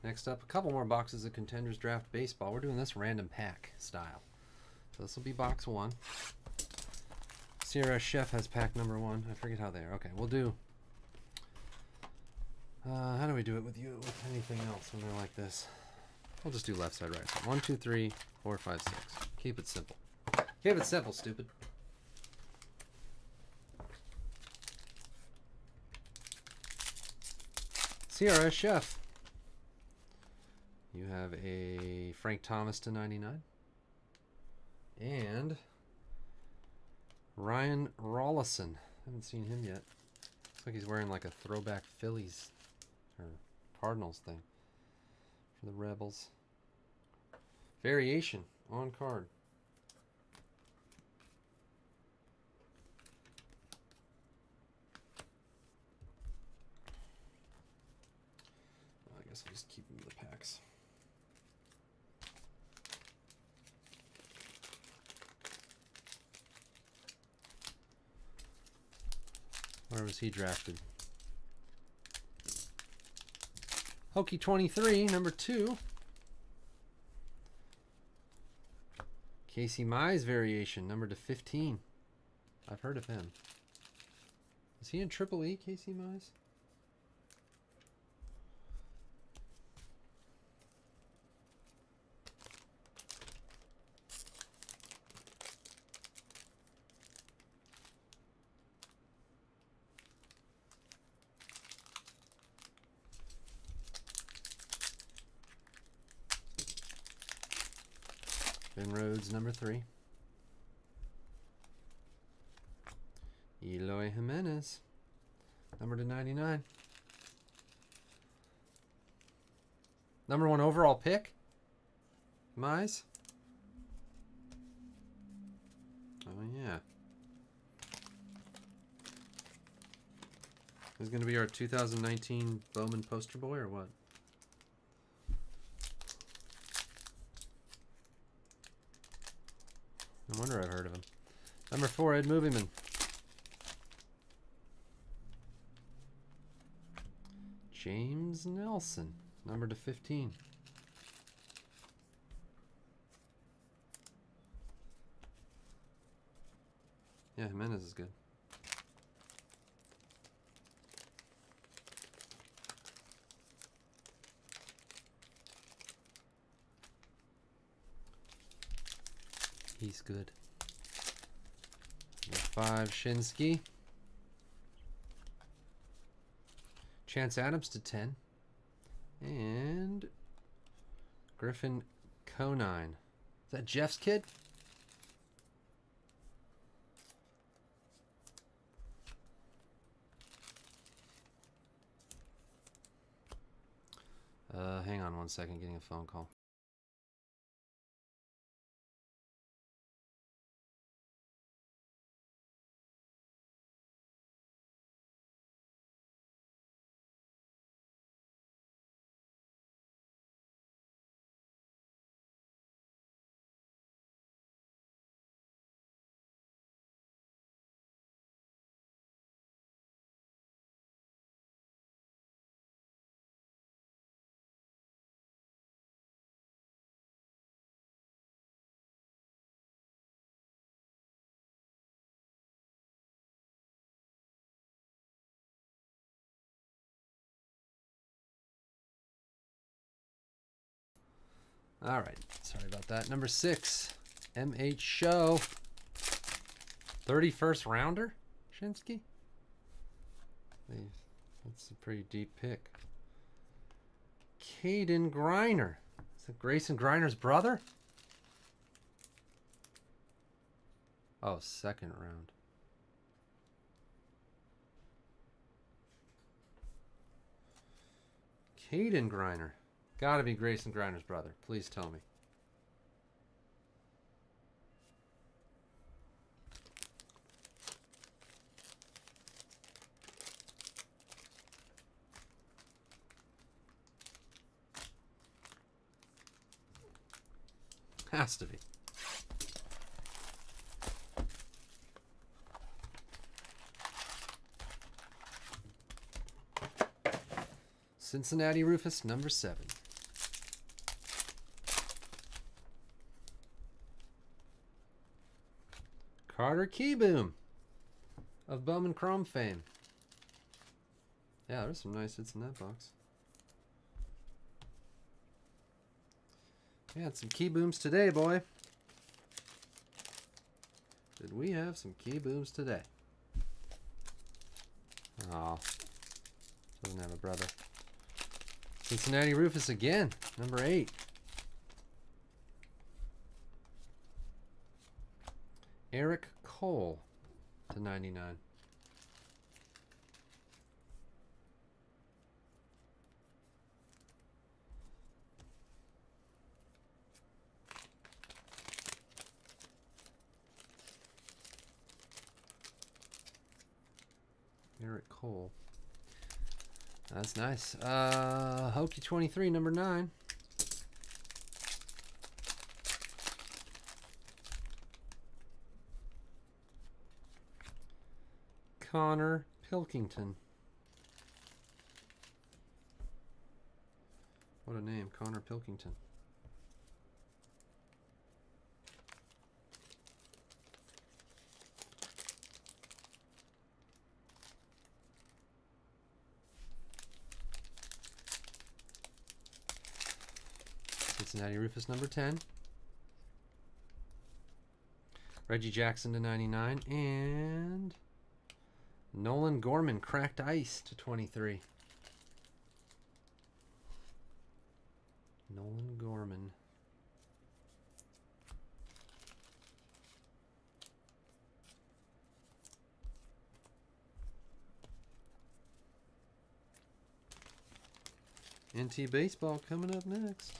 Next up, a couple more boxes of Contenders Draft Baseball. We're doing this random pack style. So this will be box 1. Sierra Chef has pack number 1. I forget how they are. Okay, we'll do... how do we do it with you? With anything else when they're like this? We'll just do left side, right side. 1, 2, 3, 4, 5, 6. Keep it simple. Keep it simple, stupid. Sierra Chef. You have a Frank Thomas /99. And Ryan Rollison. Haven't seen him yet. Looks like he's wearing like a throwback Phillies or Cardinals thing for the Rebels. Variation on card. I guess I'll just keep them in the packs. Where was he drafted? Hokie 23, number 2. Casey Mize variation, number /15. I've heard of him. Is he in Triple E, Casey Mize? Ben Rhodes, number 3. Eloy Jimenez, number /99. Number 1 overall pick. Mize. Oh yeah. This is going to be our 2019 Bowman poster boy or what? No wonder I've heard of him. Number 4, Ed Movieman. James Nelson, number /15. Yeah, Jimenez is good. He's good. Number 5, Shinsky. Chance Adams /10. And Griffin Conine. Is that Jeff's kid? Hang on one second, getting a phone call. All right, sorry about that. Number 6, MH Show. 31st rounder, Shinsky. That's a pretty deep pick. Caden Griner. Is that Grayson Griner's brother? Oh, 2nd round. Caden Griner. Gotta be Grayson Griner's brother. Please tell me. Has to be. Cincinnati Rufus, number 7. Carter Keyboom of Bowman Chrome fame. Yeah, there's some nice hits in that box. We had some Keybooms today, boy. Did we have some Keybooms today? Oh, doesn't have a brother. Cincinnati Rufus again, number 8. Eric Cole /99. Eric Cole. That's nice. Hokey 23, number 9. Connor Pilkington. What a name, Connor Pilkington. Cincinnati Rufus number 10. Reggie Jackson /99. And Nolan Gorman cracked ice /23. Nolan Gorman. NT Baseball coming up next.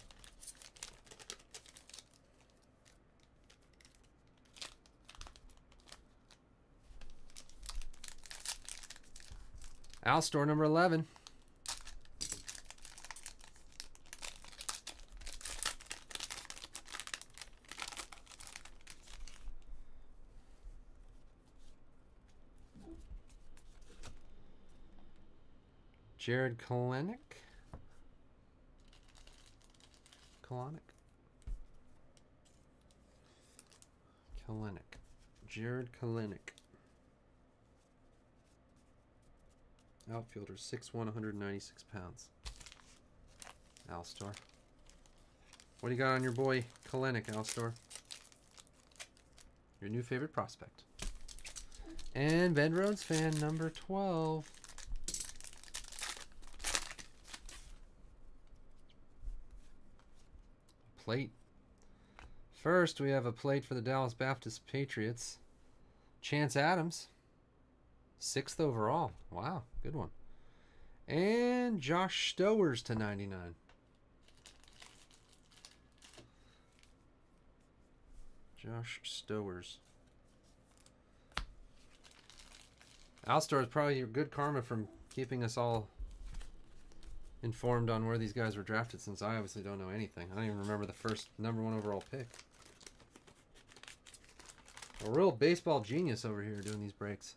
Alstor number 11. Jared Kalenic. Jared Kalenic. Outfielder, 6'1", 196 pounds. Alstor. What do you got on your boy Kalenic, Alstor? Your new favorite prospect. And Ben Rhodes fan number 12. Plate. First, we have a plate for the Dallas Baptist Patriots. Chance Adams. 6th overall. Wow, good one. And Josh Stowers /99. Josh Stowers. Alstor is probably your good karma from keeping us all informed on where these guys were drafted, since I obviously don't know anything. I don't even remember the first number 1 overall pick. A real baseball genius over here doing these breaks.